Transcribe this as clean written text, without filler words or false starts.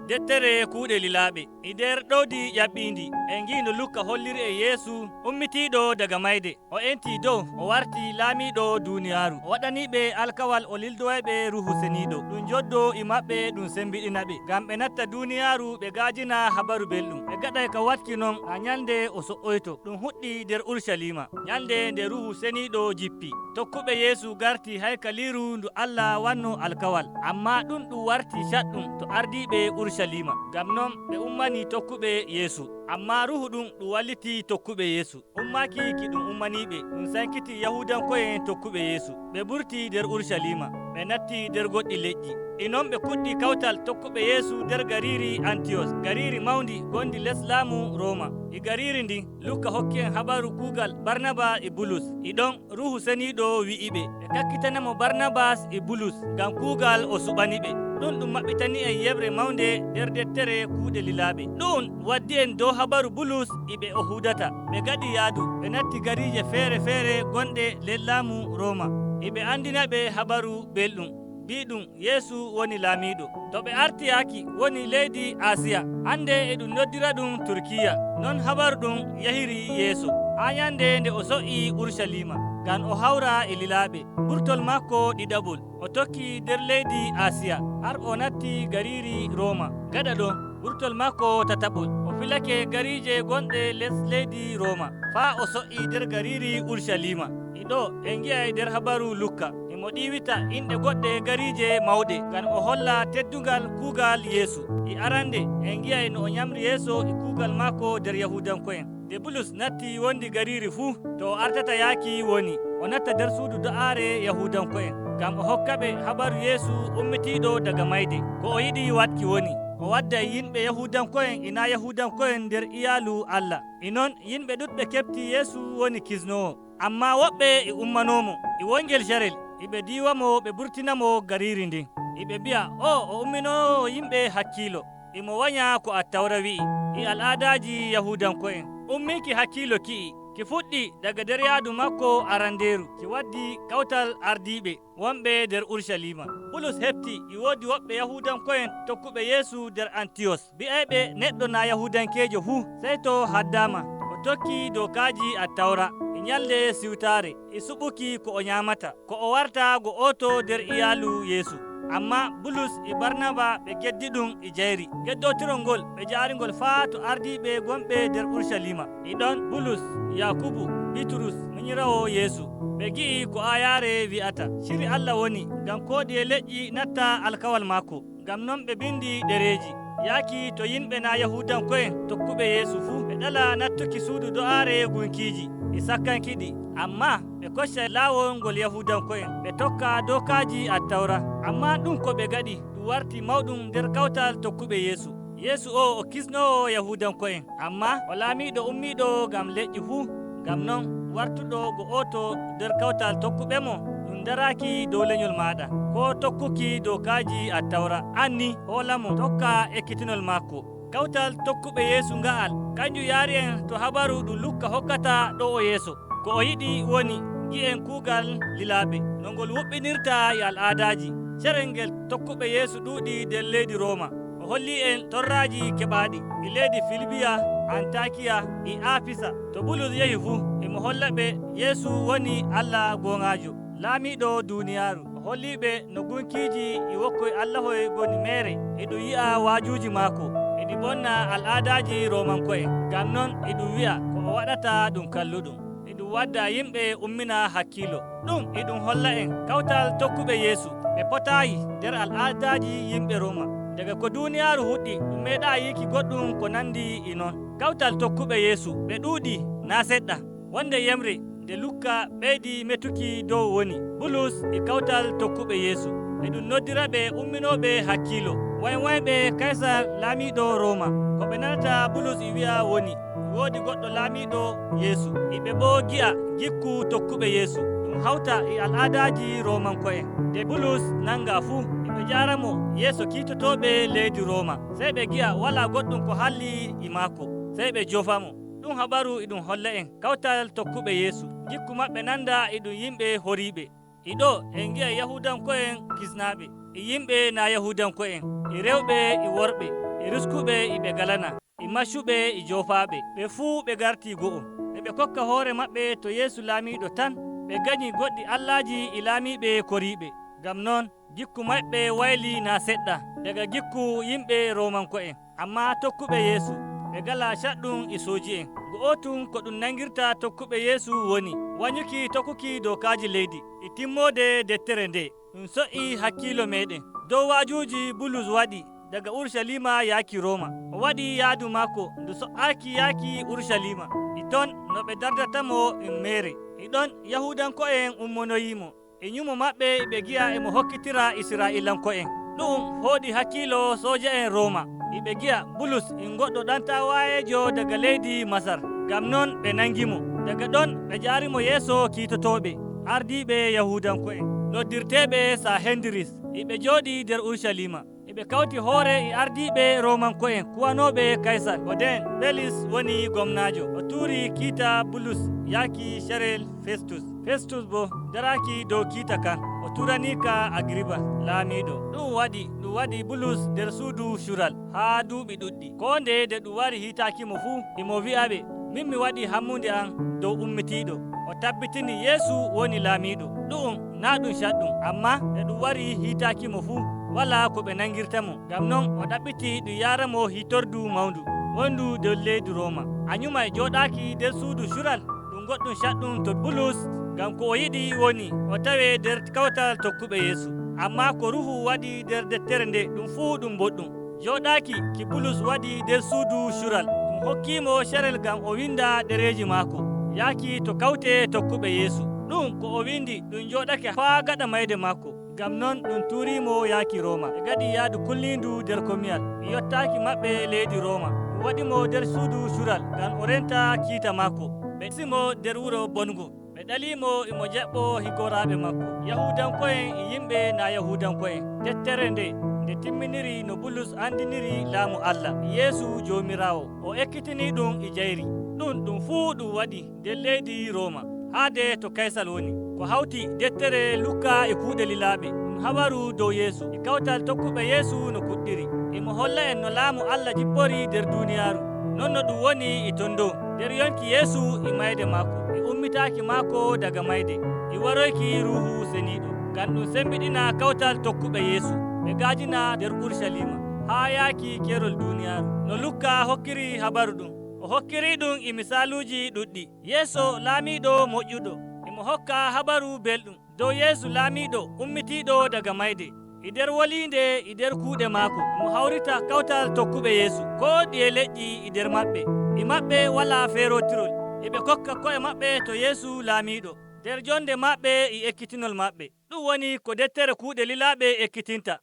Deftere Kuude Lilaabe e nder ɗowdi ƴaɓɓindi en ngi no Lukka holliri e Yeesu ummitiiɗo daga mayde o enti dow o warti laamiiɗo duuniyaaru o waɗaniɓe alkawal o lildoyɓe Ruhu Seniiɗo ɗum joddo e maɓɓe ɗum sembiɗinaɓe ngam ɓe natta duuniyaaru ɓe gaajina habaru belɗum ɓe gaɗay ka watki non ha nyalde o so'oyto ɗum huɗɗi nder Urusalima nyalde nde Ruhu Seniiɗo jippi tokkuɓe Yeesu garti haykaliru ndu Allah wanno alkawal amma ɗum warti caɗɗum to ardiɓe Urusalima ngam non ɓe ummani tokkuɓe Yeesu amma ruhu ɗum walliti tokkuɓe Yeesu ummaki ki ɗum ummaniɓe ɗum sankiti Yahudanko'en tokkuɓe Yeesu ɓe ɓurti nder Urusalima ɓe natti nder goɗɗi leƴƴi e non ɓe kuɗɗi kawtal tokkuɓe Yeesu nder gariri Antiyos gariri mawndi gondi les laamu Roma e gariri ndin Lukka hokki en habaru kuugal Barnaba e Bulus e ɗon Ruhu Seniiɗo wi'iɓe ɓe kakkitanamo Barnabas e Bulus ngam kuugal o suɓaniɓe ɗum maɓɓitani en yeɓre mawnde nder deftere Kuude Lilaabe ɗum waddi en dow habaru Bulus iɓe o hudata ɓe gaɗi yaadu ɓe natti garije feere feere gonɗe ley laamu Roma iɓe andinaɓe habaru belɗum biɗum Yeesu woni laamiɗo to ɓe artiyaki woni leydi Asiya hande eɗum noddira ɗum Turkiya non habaru ɗum yahiri yeeso ha nyande nde o so'i Urusalima ngam o hawra e Lilaabe ɓurtol makko ɗiɗaɓol o tokki nder leydi Asiya har o natti gariri Roma gaɗa ɗo ɓurtol makko tataɓol o filake garije gonɗe les leydi Roma faa o so'i nder gariri Urusalima ɗo en gi'ay nder habaru Lukka emo ɗiwita inɗe goɗɗe garije mawɗe ngam o holla teddungal kuugal Yeesu e arande en gi'ay no o nyamri yeeso e kuugal makko nder Yahudanko'en de Bulus natti wondi gariri fuu to o artata yaaki woni o natta nder suudu do'aare Yahudanko'en ngam o hokkaɓe habaru Yeesu ummitiiɗo daga mayde ko o yiɗi watki woni o wadda yimɓe Yahudanko'en ina Yahudanko'en nder iyaalu Allah e non yimɓe ɗuɗɓe keɓti Yeesu woni kisnowo amma woɓɓe e ummanomo e wongel carel eɓe diwamo ɓe burtinamo gariri ndin eɓe mbiya o umminowo yimɓe hakkilo emo wanya ko Attawra wi'i e al'adaji Yahudanko'en umminki hakkilo ki'i ki fuɗɗi daga nder yaadu makko arandeeru ki waddi kawtal ardiɓe wonɓe nder Urusalima Bulus hefti e woodi woɓɓe Yahudanko'en tokkuɓe Yeesu nder Antiyos bi'ayɓe neɗɗo na Yahudankejo fuu sey to haddama o tokki dokaji Attawra nyalde siwtare e suɓuki ko o nyamata ko o warta go oto nder iyaalu Yeesu amma Bulus e Barnaba ɓe geddi ɗum e jayri geddotirol ngol ɓe jaarigol faa to ardiɓe gonɓe nder Urusalima e ɗon Bulus Yakubu Bitrus minyirawo Yeesu ɓe gi'i ko ayare wi'ata shiri Allah woni ngam koodi e leƴƴi natta alkawal makko ngam non ɓe bindi ɗereji yaaki to yimɓe na Yahudanko'en tokkuɓe Yeesu fuu ɓe ɗala nattuki suudu do'aare gunkiji e sakkankiɗi amma ɓe kocca laawol ngol Yahudanko'en ɓe tokka dokaji Attawra amma ɗum ko ɓe gaɗi ɗum warti mawɗum nder kawtal tokkuɓe Yeesu Yeesu o kisnowo Yahudanko'en amma o laamiɗo ummiɗo ngam leƴƴi fuu ngam non wartuɗo go oto nder kawtal tokkuɓe mo ɗum daraki dow leñol maɗa ko tokkuki dokaji Attawra anni hoolamo tokka ekkitinol makko kawtal tokkuɓe Yeesu nga'al kanjum yaari en to habaru ɗum Lukka hokkata ɗo o yeeso ko o yiɗi woni gi'en kuugal Lilaabe no ngol wuɓɓinirta e al'adaji carel ngel tokkuɓe Yeesu ɗuuɗi nder leydi Roma o holli en torraji keɓaɗi e leydi Filibiya Antakiya e Afisa to Bulus yehi fuu emo hollaɓe Yeesu woni Allah gongajo laamiɗo duniyaaru o holliɓe no gunkiji e wokkoye Allahoye goni mere e ɗum yi'a waajuji maako eɗi bonna al'adaji Romanko'en ngam non eɗum wi'a ko o waɗata ɗum kalluɗum eɗum wadda yimɓe ummina hakkilo ɗum eɗum holla en kawtal tokkuɓe Yeesu ɓe potayi nder al'adaji yimɓe Roma daga ko duniyaaru huɗɗi ɗum meeɗa yiki goɗɗum ko nandi e non kawtal tokkuɓe Yeesu ɓe ɗuuɗi na seɗɗa wonde yemre nde Lukka ɓeydi metuki dow woni Bulus e kawtal tokkuɓe Yeesu eɗum noddira ɓe umminoɓe hakkilo wayɓe Kaysar laamiɗo Roma ko ɓe nanata Bulus e wi'a woni woodi goɗɗo laamiɗo Yeesu eɓe bo gi'a gikku tokkuɓe Yeesu ɗum hawta e al'adaji Romanko'en nde Bulus nanga fuu eɓe jaramo yeeso kiitotoɓe leydi Roma sey ɓe gi'a wala goɗɗum ko halli e maako sey ɓe jofamo ɗum habaru eɗum holla en kawtal tokkuɓe Yeesu gikku maɓɓe nanda eɗum yimɓe horiɓe e ɗo en gi'a Yahudanko'en kisnaɓe e yimɓe na Yahudanko'en e rewɓe e worɓe e e riskuɓe iɓe galana, e maccuɓe e jofaɓe, ɓe fuu ɓe garti go'o. Ɓe kokka hoore maɓɓe to Yeesu laamiɗo tan. Ɓe gañi goɗɗi allaji e laamiɓe koriɓe. Ngam noon gikku maɓɓe wayli na seɗɗa daga gikku yimɓe Romanko'en, amma tokkuɓe Yeesu ɓe gala caɗɗum e sooji'en. Go'otum ko ɗum nangirta tokkuɓe Yeesu woni wañuki tokkuki dokaji leydi e timmode deftere nde. Ɗum so'i hakkilo meɗen dow waajuji Bulus waɗi daga Urushalima yaaki Roma. O waɗi yaadu makko ndu so'aki yaaki Urushalima. E ton no ɓe dardatamo e mere. E ɗon Yahudanko'en ummonoyimo. E ñumo maɓɓe ɓe gi'a emo hokkitira Isra'ilanko'en. Ɗum hooɗi hakkilo sooja'en Roma. Iɓe gi'a Bulus en goɗɗo ɗan tawayejo daga leydi Masar. Ngam non ɓe nangimo. Daga ɗon ɓe jaarimo yeeso kiitotoɓe ardiɓe Yahudanko'en noddirteɓe Sahendris. Iɓe jooɗi nder Urushalima. Iɓe kawti hoore e ardiɓe Romanko'en kuwanoɓe Kaysar. Oden Belis woni gomnajo. O tuuri kiita Bulus yaaki Sharel Festus. Festus bo daraki dow kiita kan. O turanika Agriba laamiɗo. Ɗum waɗi Bulus nder suudu cural haa duuɓi ɗuɗɗi. Ko nde ɗum wari hiitakimo fuu imo wi'aɓe, min mi waɗi hammunde an dow ummitiɗo. O tabbitini Yeesu woni laamiɗo. Ɗum na ɗum caɗɗum, amma ɗum wari hiitakimo fuu wala ko ɓe nangirtamo. Ngam non o ɗaɓɓiti ɗum yaramo hitordu mawndu wondu dow leydi Roma. A ñuma e joɗaki nder suudu cural ɗum goɗɗum caɗɗum to Bulus, ngam ko o yiɗi woni o tawe nder kawtal tokkuɓe Yeesu. Amma ko Ruhu waɗi nder deftere nde ɗum fuu ɗum boɗɗum. Joɗaki ki Bulus waɗi nder suudu cural ɗum hokkimo carel ngam o winda ɗereji maako yaaki to kawte tokkuɓe Yeesu. Ɗum ko o windi ɗum joɗake faa gaɗa mayde maako. Ngam non ɗum tuurimo yaaki Roma. Ɓe gaɗi yaadu kullindu nder komiyal. E yottaki maɓɓe leydi Roma. Ɗum waɗimo nder suudu cural ngam o renta kiita maako. Ɓe simo nder wuro bongo. Ɓe ɗalimo imo jaɓɓo higoraɓe makko, Yahudanko'en e yimɓe na Yahudanko'en. Deftere nde timminiri no Bulus andiniri laamu Allah Yeesu Jomirawo. O ekkitini ɗum e jayri. Ɗum fuu ɗum waɗi nder leydi Roma haade to Kaysar woni. Ko hawti deftere Lukka e Kuude Lilaabe ɗum habaru dow Yeesu e kawtal tokkuɓe Yeesu no kuɗɗiri. Imo holla en no laamu Allah jippori nder duniyaaru. Non no ɗum woni e ton dow nder yonki Yeesu e mayde maako, e ummitaki maako daga mayde, e waroyki Ruhu Seniɗo. Ngam ɗum sembiɗina kawtal tokkuɓe Yeesu. Ɓe gaajina nder Urushalima haa yaaki kerol duniyaaru. No Lukka hokkiri habaru ɗum, o hokkiri ɗum e misaluuji ɗuɗɗi. Yeeso laamiɗo moƴƴuɗo imo hokka habaru belɗum dow Yeesu laamiɗo ummitiɗo daga mayde. E nder wolinde e nder kuuɗe maako mo hawrita kawtal tokkuɓe Yeesu ko ɗiye leƴƴi e nder maɓɓe. E maɓɓe wala feerotirol. Eɓe kokka ko'e maɓɓe to Yeesu laamiɗo nder jonde maɓɓe e ekkitinol maɓɓe. Ɗum woni ko deftere Kuuɗe Lilaaɓe ekkitinta.